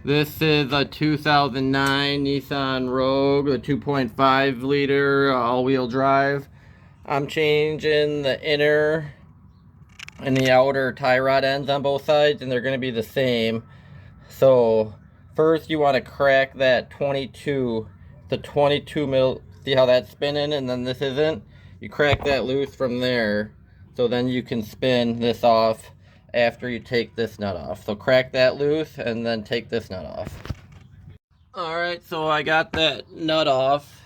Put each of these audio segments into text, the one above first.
This is a 2009 Nissan Rogue, a 2.5 liter all-wheel drive. I'm changing the inner and the outer tie rod ends on both sides, and they're going to be the same. So first you want to crack that 22, the 22 mil, see how that's spinning and then this isn't? You crack that loose from there, so then you can spin this off after you take this nut off. So crack that loose and then take this nut off. Alright, so I got that nut off.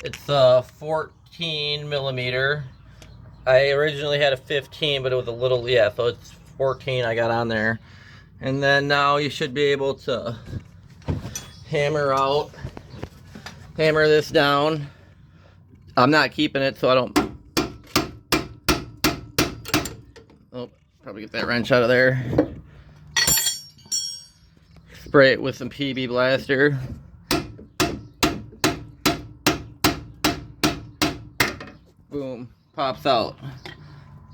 It's a 14 millimeter. I originally had a 15, but it was a little, yeah, so it's 14 I got on there. And then now you should be able to hammer this down. I'm not keeping it so I don't, oh, probably get that wrench out of there. Spray it with some PB Blaster. Boom, pops out.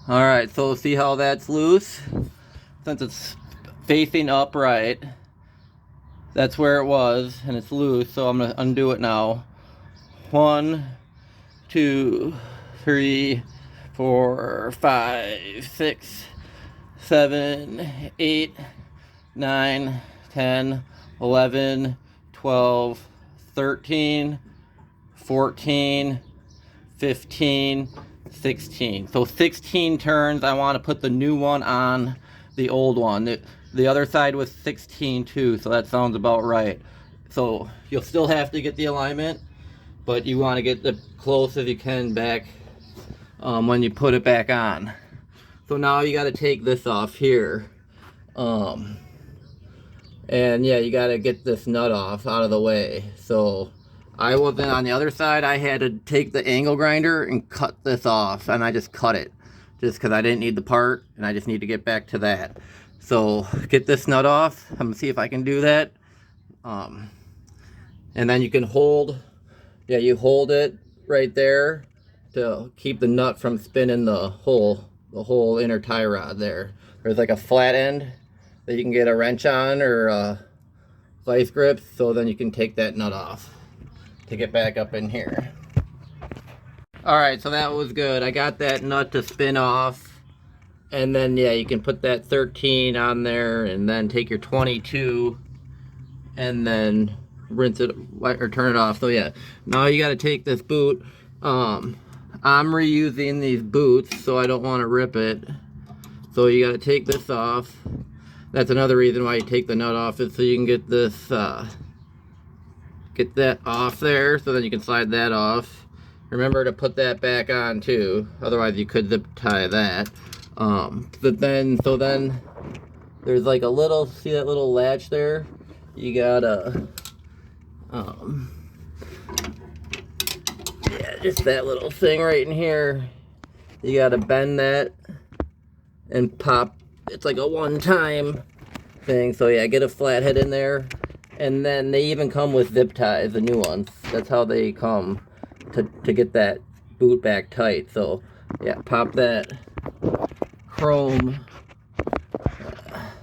Alright, so see how that's loose? Since it's facing upright, that's where it was, and it's loose, so I'm gonna undo it now. 1, 2, 3, 4, 5, 6, 7, 8, 9, 10, 11, 12, 13, 14, 15, 16. So 16 turns. I want to put the new one on the old one. The other side was 16 too, so that sounds about right. So you'll still have to get the alignment, but you want to get the close as you can back when you put it back on. So now you got to take this off here. And yeah, you got to get this nut off out of the way. So I wasn't on the other side. I had to take the angle grinder and cut this off, and I just cut it just because I didn't need the part and I just need to get back to that. So get this nut off. I'm gonna see if I can do that. And then you can hold, yeah, you hold it right there to keep the nut from spinning the whole inner tie rod there. There's like a flat end that you can get a wrench on or vice grips, so then you can take that nut off to get back up in here. Alright, so that was good. I got that nut to spin off, and then yeah, you can put that 13 on there and then take your 22 and then rinse it or turn it off. So yeah, now you got to take this boot. I'm reusing these boots, so I don't want to rip it. So you got to take this off. That's another reason why you take the nut off, is so you can get this get that off there, so then you can slide that off. Remember to put that back on too, otherwise you could zip tie that. But then there's like a little, see that little latch there? You gotta yeah, just that little thing right in here. You gotta bend that and pop. It's like a one-time thing. So yeah, get a flathead in there. And then they even come with zip ties, the new ones. That's how they come to get that boot back tight. So yeah, pop that chrome,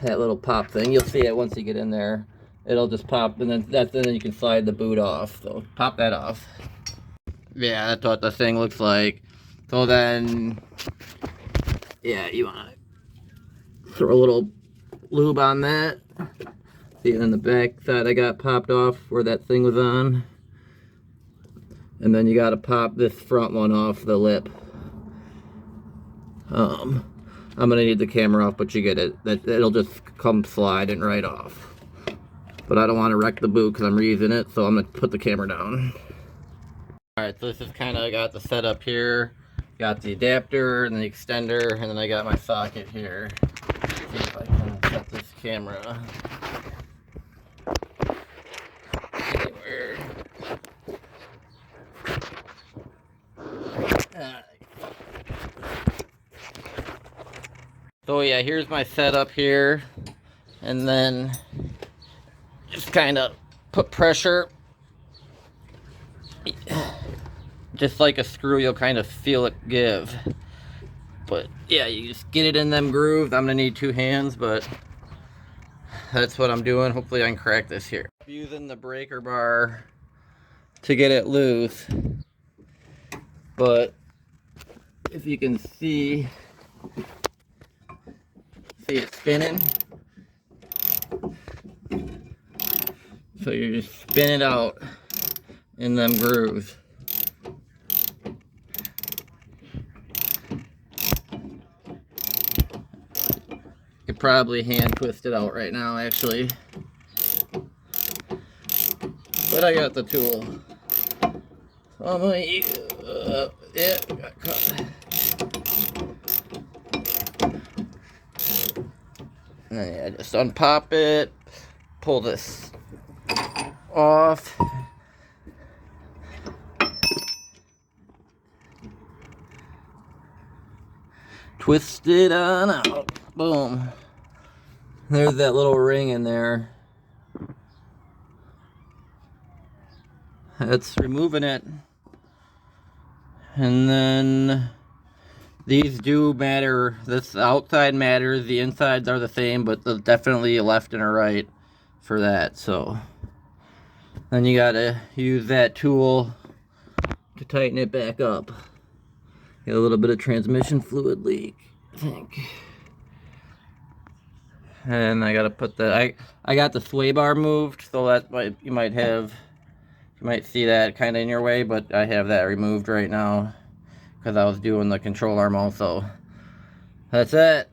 that little pop thing. You'll see it once you get in there. It'll just pop, and then you can slide the boot off. So pop that off. Yeah, that's what the thing looks like. So then, yeah, you want to throw a little lube on that. See, on the back side I got popped off where that thing was on. And then you got to pop this front one off the lip. I'm going to need the camera off, but you get it. It'll just come sliding right off. But I don't want to wreck the boot because I'm reusing it, so I'm going to put the camera down. Alright, so this is kind of got the setup here. Got the adapter and the extender, and then I got my socket here. Let's see if I can set this camera anywhere. So yeah, here's my setup here, and then just kind of put pressure, just like a screw. You'll kind of feel it give, but yeah, you just get it in them grooves. I'm gonna need 2 hands, but that's what I'm doing. Hopefully I can crack this here. I'm using the breaker bar to get it loose, but if you can see it spinning. So you just spin it out in them grooves. You could probably hand twist it out right now, actually. But I got the tool. So I'm gonna use, yeah, got caught. And then yeah, just unpop it, pull this off. Twist it on out. Boom. There's that little ring in there. That's removing it. And then these do matter. This outside matters. The insides are the same, but there's definitely a left and a right for that. So then you gotta use that tool to tighten it back up. Got a little bit of transmission fluid leak, I think. And I gotta put the I got the sway bar moved, so that you might see that kind of in your way, but I have that removed right now because I was doing the control arm also. That's it.